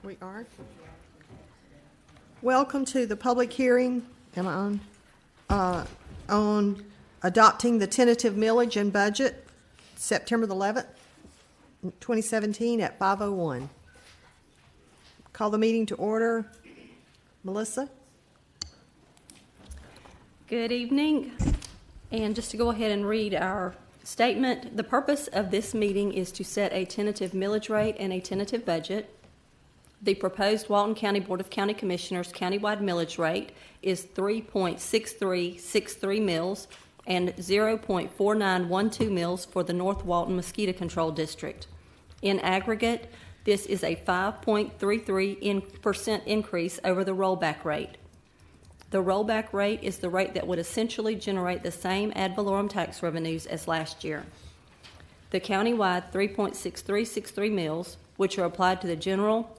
We are. Welcome to the public hearing, am I on adopting the tentative millage and budget, September the 11th, 2017 at 5:01. Call the meeting to order. Melissa? Good evening. And just to go ahead and read our statement, the purpose of this meeting is to set a tentative millage rate and a tentative budget. The proposed Walton County Board of County Commissioners countywide millage rate is 3.6363 mills and 0.4912 mills for the North Walton Mosquito Control District. In aggregate, this is a 5.33% increase over the rollback rate. The rollback rate is the rate that would essentially generate the same ad valorem tax revenues as last year. The countywide 3.6363 mills, which are applied to the general,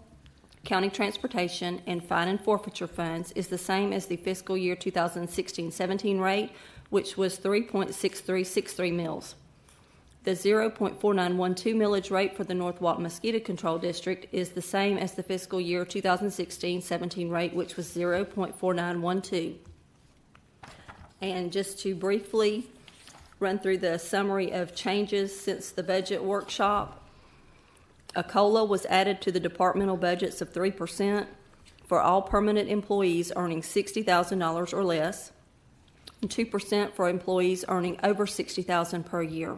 county transportation, and fine and forfeiture funds, is the same as the fiscal year 2016-17 rate, which was 3.6363 mills. The 0.4912 millage rate for the North Walton Mosquito Control District is the same as the fiscal year 2016-17 rate, which was 0.4912. And just to briefly run through the summary of changes since the budget workshop, a COLA was added to the departmental budgets of 3% for all permanent employees earning $60,000 or less, and 2% for employees earning over $60,000 per year.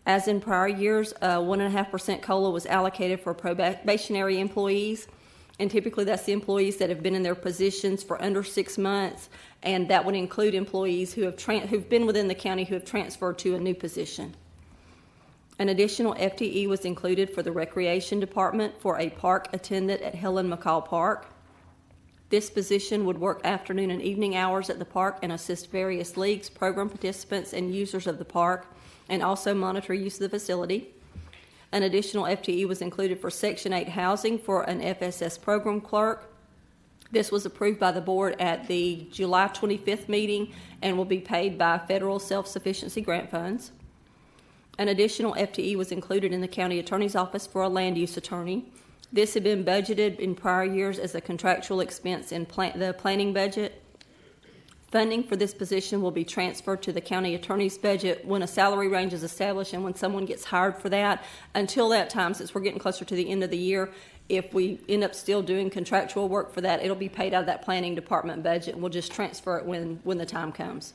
As in prior years, 1.5% COLA was allocated for probationary employees, and typically that's the employees that have been in their positions for under 6 months, and that would include employees who've been within the county who have transferred to a new position. An additional FTE was included for the Recreation Department for a park attendant at Helen McCall Park. This position would work afternoon and evening hours at the park and assist various leagues, program participants, and users of the park, and also monitor use of the facility. An additional FTE was included for Section 8 housing for an FSS program clerk. This was approved by the board at the July 25th meeting and will be paid by federal self-sufficiency grant funds. An additional FTE was included in the county attorney's office for a land use attorney. This had been budgeted in prior years as a contractual expense in the planning budget. Funding for this position will be transferred to the county attorney's budget when a salary range is established and when someone gets hired for that. Until that time, since we're getting closer to the end of the year, if we end up still doing contractual work for that, it'll be paid out of that planning department budget, and we'll just transfer it when the time comes.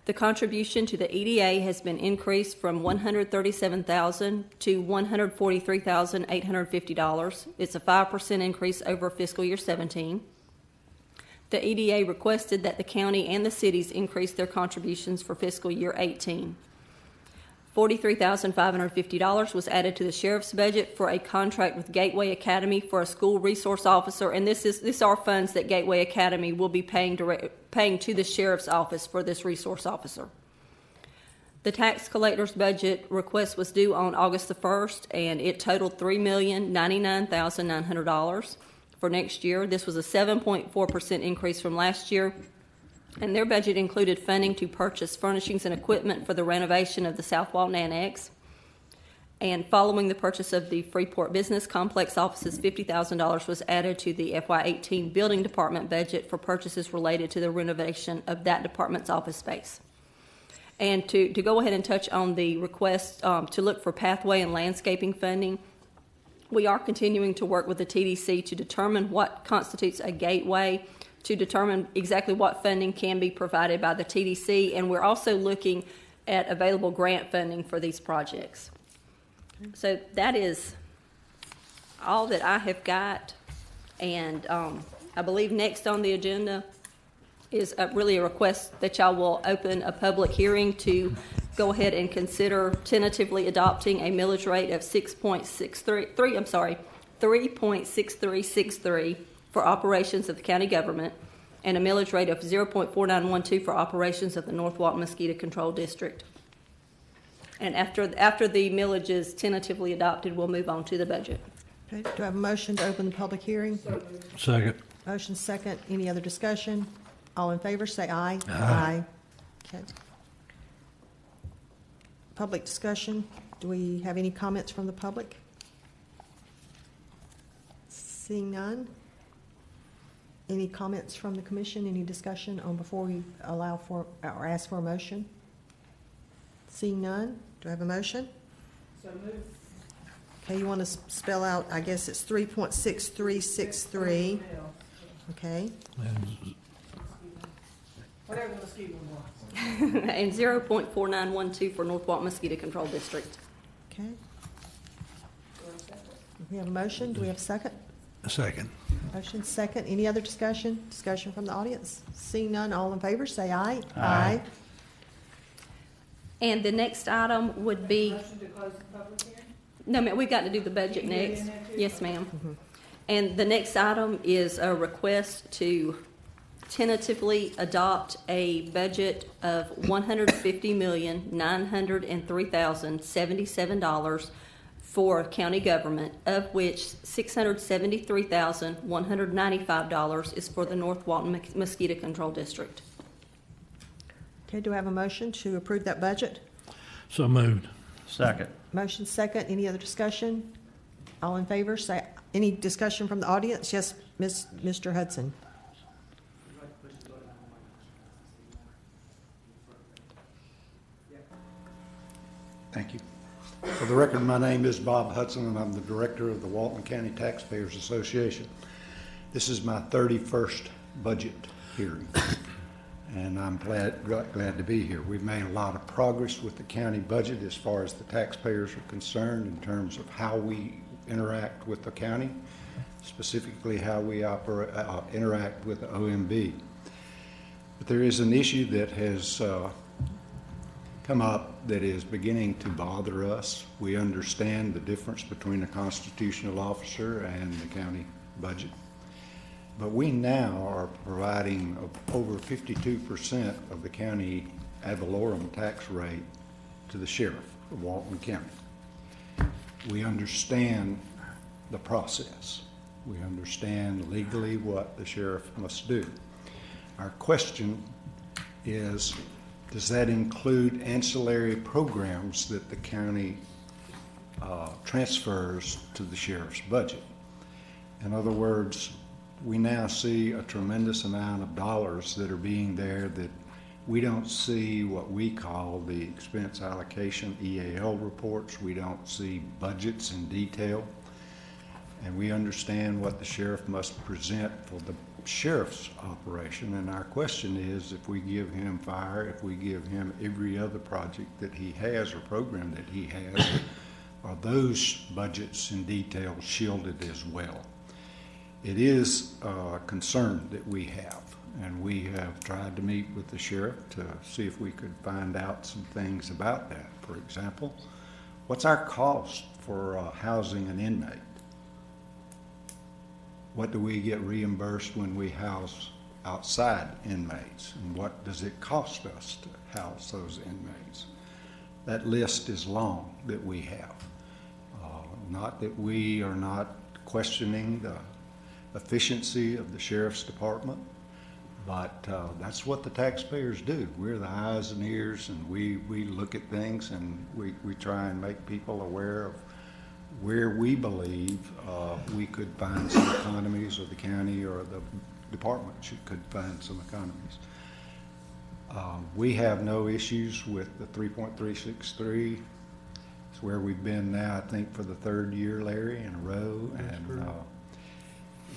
The contribution to the EDA has been increased from $137,000 to $143,850. It's a 5% increase over fiscal year 17. The EDA requested that the county and the cities increase their contributions for fiscal year 18. $43,550 was added to the sheriff's budget for a contract with Gateway Academy for a school resource officer, and these are funds that Gateway Academy will be paying to the sheriff's office for this resource officer. The tax collector's budget request was due on August the 1st, and it totaled $3,099,900 for next year. This was a 7.4% increase from last year. And their budget included funding to purchase furnishings and equipment for the renovation of the South Walton Annex. And following the purchase of the Freeport Business Complex offices, $50,000 was added to the FY18 Building Department budget for purchases related to the renovation of that department's office space. And to go ahead and touch on the request to look for pathway and landscaping funding, we are continuing to work with the TDC to determine what constitutes a gateway, to determine exactly what funding can be provided by the TDC, and we're also looking at available grant funding for these projects. So that is all that I have got, and I believe next on the agenda is really a request that y'all will open a public hearing to go ahead and consider tentatively adopting a millage rate of 3.6363 for operations of the county government, and a millage rate of 0.4912 for operations of the North Walton Mosquito Control District. And after the millage is tentatively adopted, we'll move on to the budget. Okay. Do I have a motion to open the public hearing? Second. Motion second. Any other discussion? All in favor, say aye. Aye. Okay. Public discussion. Do we have any comments from the public? Seeing none? Any comments from the commission? Any discussion on before we allow for or ask for a motion? Seeing none, do I have a motion? So moved. Okay, you want to spell out, I guess it's 3.6363. Okay, Whatever the mosquito was. And 0.4912 for North Walton Mosquito Control District. okay. We have a motion. Do we have a second? A second. Motion second. Any other discussion? Discussion from the audience? Seeing none, all in favor, say aye. Aye. And the next item would be, Motion to close the public hearing? no, ma'am, we've got to do the budget You can do it next. in there too? Yes, ma'am. And the next item is a request to tentatively adopt a budget of $150,903,077 for county government, of which $673,195 is for the North Walton Mosquito Control District. Okay, do I have a motion to approve that budget? So moved. Second. Motion second. Any other discussion? All in favor, say, any discussion from the audience? Yes, Mr. Hudson. Thank you. For the record, my name is Bob Hudson, and I'm the director of the Walton County Taxpayers Association. This is my 31st budget hearing, and I'm glad to be here. We've made a lot of progress with the county budget as far as the taxpayers are concerned in terms of how we interact with the county, specifically how we interact with the OMB. But there is an issue that has come up that is beginning to bother us. We understand the difference between a constitutional officer and the county budget. But we now are providing over 52% of the county ad valorem tax rate to the sheriff of Walton County. We understand the process. We understand legally what the sheriff must do. Our question is, does that include ancillary programs that the county transfers to the sheriff's budget? In other words, we now see a tremendous amount of dollars that are being there that we don't see what we call the expense allocation EAL reports. We don't see budgets in detail. And we understand what the sheriff must present for the sheriff's operation. And our question is, if we give him fire, if we give him every other project that he has or program that he has, are those budgets in detail shielded as well? It is a concern that we have, and we have tried to meet with the sheriff to see if we could find out some things about that. For example, what's our cost for housing an inmate? What do we get reimbursed when we house outside inmates? And what does it cost us to house those inmates? That list is long that we have. Not that we are not questioning the efficiency of the sheriff's department, but that's what the taxpayers do. We're the eyes and ears, and we look at things, and we try and make people aware of where we believe we could find some economies, or the county or the department could find some economies. We have no issues with the 3.363. It's where we've been now, I think, for the third year, Larry, in a row. And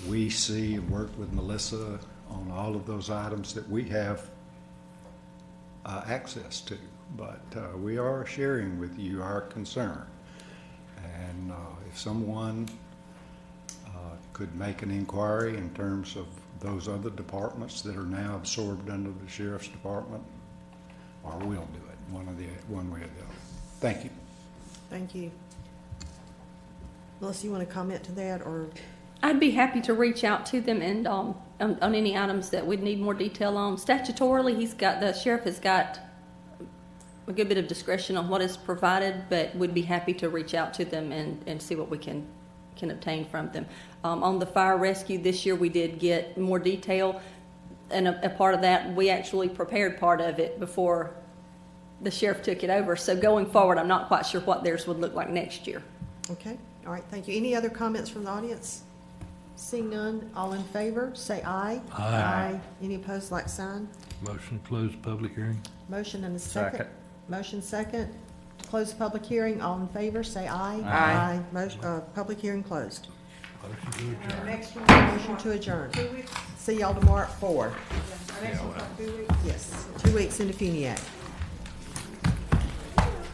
we see and work with Melissa on all of those items that we have access to. But we are sharing with you our concern. And if someone could make an inquiry in terms of those other departments that are now absorbed under the sheriff's department, or we'll do it one way or the other. Thank you. Thank you. Melissa, you want to comment to that, or? I'd be happy to reach out to them and on any items that we'd need more detail on. Statutorily, the sheriff has got a good bit of discretion on what is provided, but we'd be happy to reach out to them and see what we can obtain from them. On the fire rescue this year, we did get more detail, and a part of that, we actually prepared part of it before the sheriff took it over. So going forward, I'm not quite sure what theirs would look like next year. Okay, all right, thank you. Any other comments from the audience? Seeing none, all in favor, say aye. Aye. Any opposed, like sign? Motion to close public hearing? Motion and a second. Second. Motion second. To close the public hearing, all in favor, say aye. Aye. Motion, public hearing closed. Motion to Our adjourn. next one. Motion to adjourn. 2 weeks, See y'all tomorrow at 4. our next one's like 2 weeks. Yes, 2 weeks into Funiac.